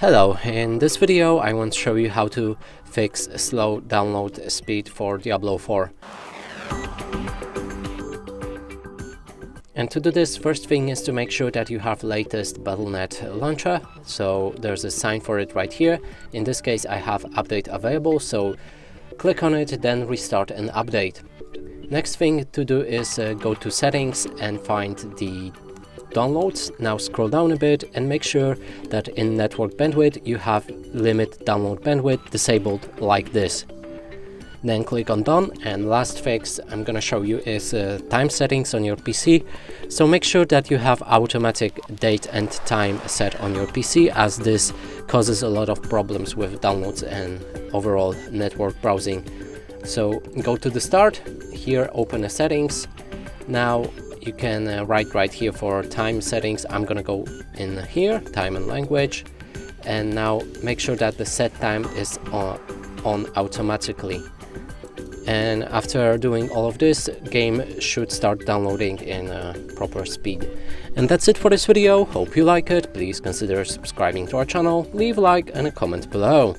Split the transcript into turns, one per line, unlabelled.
Hello, in this video I want to show you how to fix slow download speed for Diablo 4. And to do this, first thing is to make sure that you have latest Battle.net launcher. So there's a sign for it right here. In this case I have update available, so click on it, then restart and update. Next thing to do is go to settings and find the downloads. Now scroll down a bit and make sure that in network bandwidth you have limit download bandwidth disabled like this. Then click on done, and last fix I'm gonna show you is time settings on your PC. So make sure that you have automatic date and time set on your PC, as this causes a lot of problems with downloads and overall network browsing. So go to the start, here open the settings. Now you can write right here for time settings. I'm gonna go in here, time and language, and now make sure that the set time is on automatically. And after doing all of this, game should start downloading in proper speed. And that's it for this video. Hope you like it. Please consider subscribing to our channel, leave a like and a comment below.